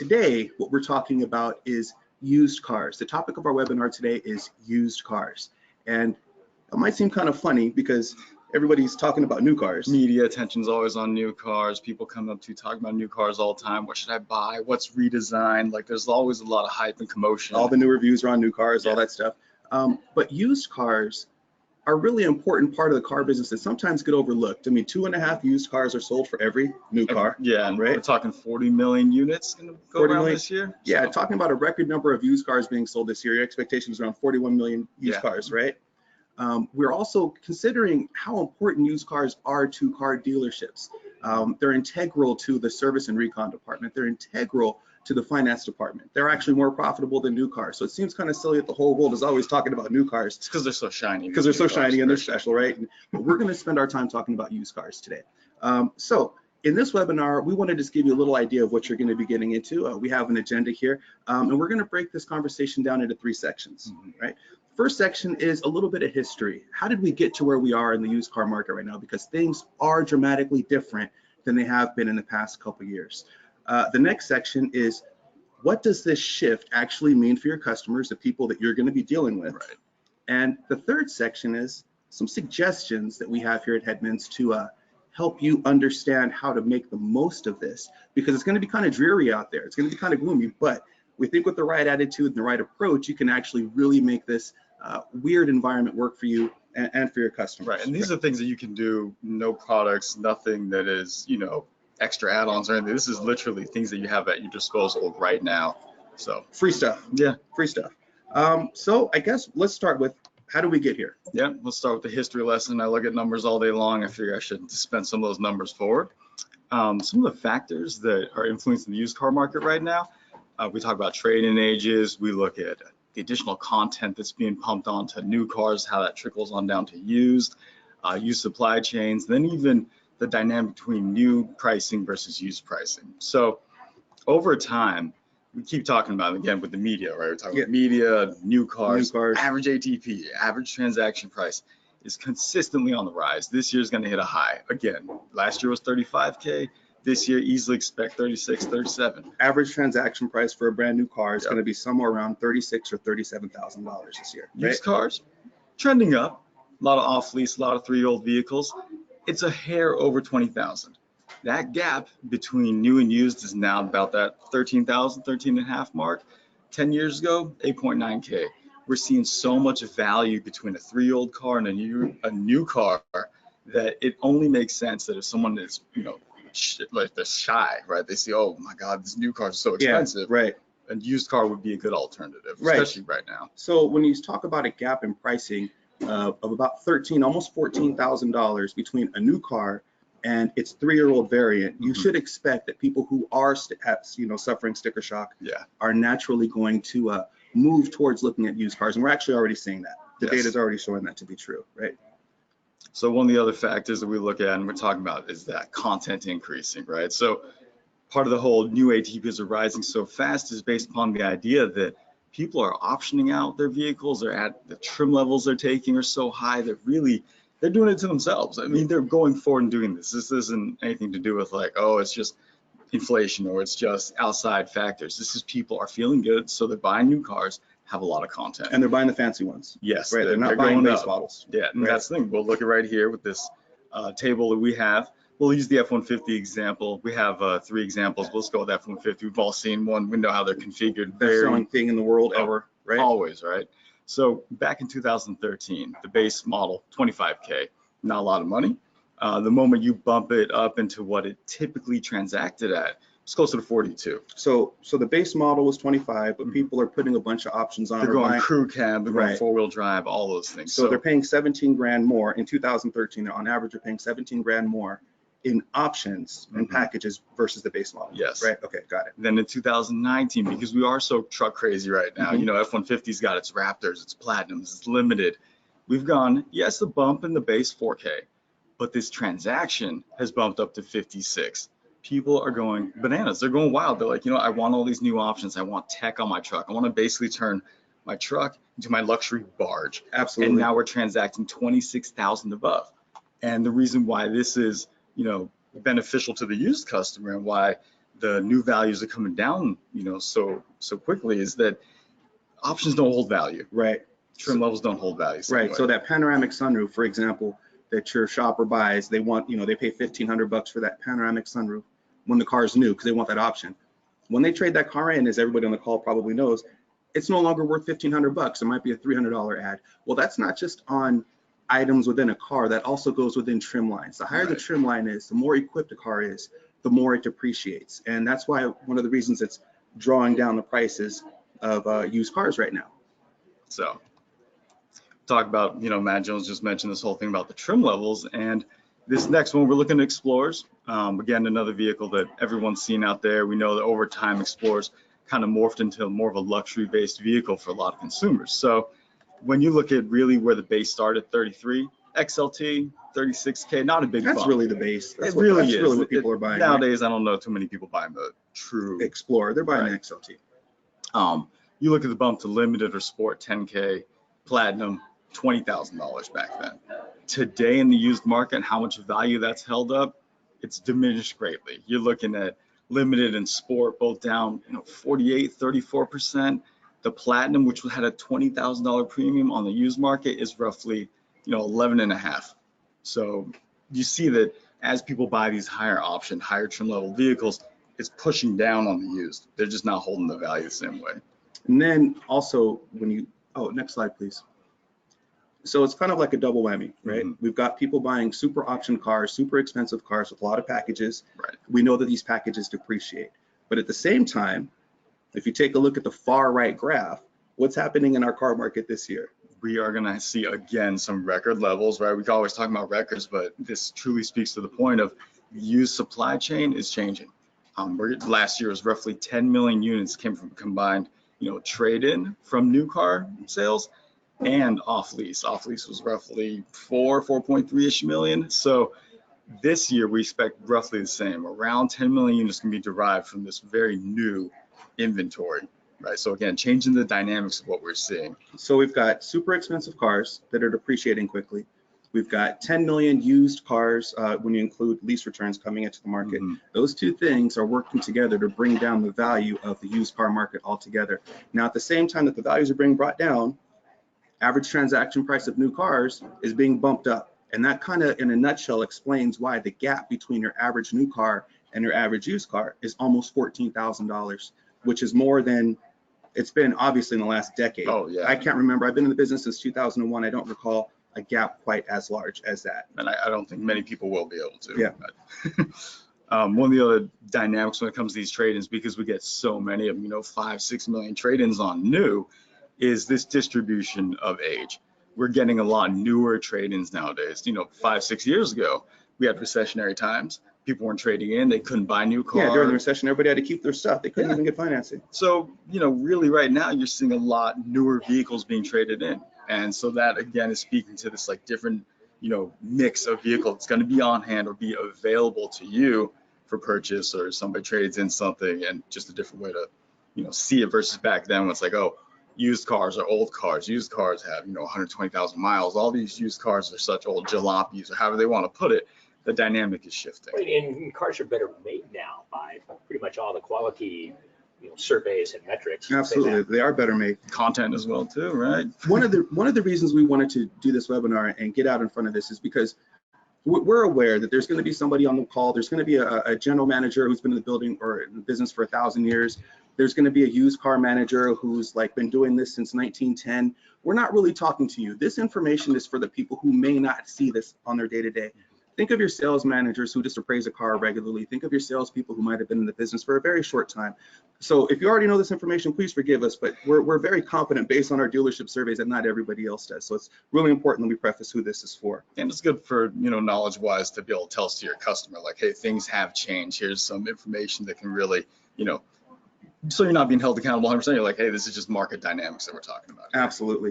today, what we're talking about is used cars. The topic of our webinar today is used cars. And it might seem kind of funny because everybody's talking about new cars. Media attention's always on new cars. People come up to talk about new cars all the time. What should I buy? What's redesigned? Like, there's always a lot of hype and commotion. All the new reviews are on new cars, all that stuff. But used cars are really an important part of the car business that sometimes get overlooked. I mean, 2.5 used cars are sold for every new car. Yeah, and right? We're talking 40 million units going to go around this year. Yeah, so talking about a record number of used cars being sold this year. Your expectation is around 41 million used cars, right? We're also considering how important used cars are to car dealerships. They're integral to the service and recon department. They're integral to the finance department. They're actually more profitable than new cars. So it seems kind of silly that the whole world is always talking about new cars. It's because they're so shiny. Because they're so shiny and they're special, right? But we're going to spend our time talking about used cars today. So in this webinar, we want to just give you a little idea of what you're going to be getting into. We have an agenda here, and we're going to break this conversation down into 3 sections, right? First section is a little bit of history. How did we get to where we are in the used car market right now? Because things are dramatically different than they have been in the past couple years. The next section is, what does this shift actually mean for your customers, the people that you're going to be dealing with? Right. And the third section is some suggestions that we have here at Hedman's to help you understand how to make the most of this, because it's going to be kind of dreary out there. It's going to be kind of gloomy, but we think with the right attitude and the right approach, you can actually really make this weird environment work for you and for your customers. Right, and these are things that you can do, no products, nothing that is, you know, extra add-ons or anything. This is literally things that you have at your disposal right now. So free stuff. Yeah, free stuff. So I guess let's start with, how do we get here? Yeah, let's start with the history lesson. I look at numbers all day long. I figure I should dispense some of those numbers forward. Some of the factors that are influencing the used car market right now, we talk about trade-in ages. We look at the additional content that's being pumped onto new cars, how that trickles on down to used supply chains, then even the dynamic between new pricing versus used pricing. So over time, we keep talking about it again with the media, right? We're talking about media, new cars, average ATP, average transaction price is consistently on the rise. This year is going to hit a high. Again, last year was 35K. This year, easily expect 36, 37. Average transaction price for a brand new car is going to be somewhere around $36,000 or $37,000 this year. Right? Used cars trending up. A lot of off-lease, a lot of 3-year-old vehicles. It's a hair over 20,000. That gap between new and used is now about that 13,000, 13.5 mark. 10 years ago, 8.9K. We're seeing so much value between a 3-year-old car and a new car that it only makes sense that if someone is, you know, like they're shy, right? They see, oh my God, this new car is so expensive. Yeah, right. A used car would be a good alternative, especially right now. So when you talk about a gap in pricing of about almost $14,000 between a new car and its 3-year-old variant, you should expect that people who are suffering sticker shock are naturally going to move towards looking at used cars, and we're actually already seeing that. The data is already showing that to be true, right? So one of the other factors that we look at and we're talking about is that content increasing, right? So part of the whole new ATPs are rising so fast is based upon the idea that people are optioning out their vehicles, or at the trim levels they're taking are so high that really they're doing it to themselves. I mean, they're going forward and doing this. This isn't anything to do with like, oh, it's just inflation or it's just outside factors. This is people are feeling good, so they're buying new cars, have a lot of content. And they're buying the fancy ones. Yes. Right, they're not buying base models. Yeah, and that's the thing. We'll look at right here with this table that we have. We'll use the F-150 example. We have 3 examples. Let's go with F-150. We've all seen one. We know how they're configured. Best selling thing in the world ever, right? Always, right? So back in 2013, the base model, 25K, not a lot of money. The moment you bump it up into what it typically transacted at, it's closer to 42. So the base model was 25, but people are putting a bunch of options on. They're going crew cab, they're going 4-wheel drive, all those things. So they're paying 17 grand more in 2013. On average, they're paying 17 grand more in options and packages versus the base model. Yes. Right. Okay. Got it. Then in 2019, because we are so truck crazy right now, you know, F-150's got its Raptors, its Platinums, it's limited. We've gone, yes, a bump in the base 4K, but this transaction has bumped up to 56. People are going bananas. They're going wild. They're like, you know, I want all these new options. I want tech on my truck. I want to basically turn my truck into my luxury barge. Absolutely. And now we're transacting 26,000 above. And the reason why this is, you know, beneficial to the used customer and why the new values are coming down, so quickly, is that options don't hold value. Right. Trim levels don't hold value. Right. So that panoramic sunroof, for example, that your shopper buys, they want, they pay $1,500 for that panoramic sunroof when the car is new because they want that option. When they trade that car in, as everybody on the call probably knows, it's no longer worth $1,500. It might be a $300 ad. Well, that's not just on items within a car. That also goes within trim lines. The higher the trim line is, the more equipped a car is, the more it depreciates. And that's why one of the reasons it's drawing down the prices of used cars right now. So talk about, Matt Jones just mentioned this whole thing about the trim levels, and this next one we're looking at Explorers. Again, another vehicle that everyone's seen out there. We know that over time Explorers kind of morphed into more of a luxury-based vehicle for a lot of consumers. So when you look at really where the base started, 33 XLT, 36K, not a big bump. That's really the base. That's really what people are buying nowadays. Right? I don't know too many people buying the true Explorer. They're buying the XLT. You look at the bump to limited or sport, 10K, platinum, $20,000 back then. Today in the used market, how much value that's held up, it's diminished greatly. You're looking at limited and sport both down 48, 34%. The platinum, which had a $20,000 premium on the used market, is roughly 11.5. So you see that as people buy these higher option, higher trim level vehicles, it's pushing down on the used. They're just not holding the value the same way. And then also when you, next slide, please. So it's kind of like a double whammy, right? Mm-hmm. We've got people buying super option cars, super expensive cars with a lot of packages. Right. We know that these packages depreciate. But at the same time, if you take a look at the far right graph, what's happening in our car market this year? We are going to see, again, some record levels, right? We can always talk about records, but this truly speaks to the point of the used supply chain is changing. Last year was roughly 10 million units came from combined, trade-in from new car sales and off-lease. Off-lease was roughly 4.3-ish million. So this year we expect roughly the same. Around 10 million units can be derived from this very new inventory, right? So again, changing the dynamics of what we're seeing. So we've got super expensive cars that are depreciating quickly. We've got 10 million used cars when you include lease returns coming into the market. Mm-hmm. Those two things are working together to bring down the value of the used car market altogether. Now, at the same time that the values are being brought down, average transaction price of new cars is being bumped up. And that kind of, in a nutshell, explains why the gap between your average new car and your average used car is almost $14,000, which is more than it's been obviously in the last decade. Oh, yeah. I can't remember. I've been in the business since 2001. I don't recall a gap quite as large as that. And I don't think many people will be able to. Yeah. One of the other dynamics when it comes to these trade-ins, because we get so many of them, 5-6 million trade-ins on new, is this distribution of age. We're getting a lot newer trade-ins nowadays. 5-6 years ago, we had recessionary times. People weren't trading in. They couldn't buy new cars. Yeah, during the recession, everybody had to keep their stuff. They couldn't even get financing. So, really right now, you're seeing a lot newer vehicles being traded in. And so that, again, is speaking to this different, mix of vehicle that's going to be on hand or be available to you for purchase, or somebody trades in something, and just a different way to, see it versus back then when it's like, oh, used cars are old cars. Used cars have, 120,000 miles. All these used cars are such old jalopies, or however they want to put it. The dynamic is shifting. And cars are better made now by pretty much all the quality surveys and metrics. Absolutely, they are better made. Content as well too, right? One of the reasons we wanted to do this webinar and get out in front of this is because we're aware that there's going to be somebody on the call. There's going to be a general manager who's been in the building or in the business for 1,000 years. There's going to be a used car manager who's been doing this since 1910. We're not really talking to you. This information is for the people who may not see this on their day-to-day. Think of your sales managers who just appraise a car regularly. Think of your salespeople who might have been in the business for a very short time. So if you already know this information, please forgive us, but we're very confident based on our dealership surveys that not everybody else does. So it's really important that we preface who this is for. And it's good for, knowledge-wise to be able to tell to your customer, hey, things have changed. Here's some information that can really, so you're not being held accountable 100%. You're like, hey, this is just market dynamics that we're talking about. Absolutely.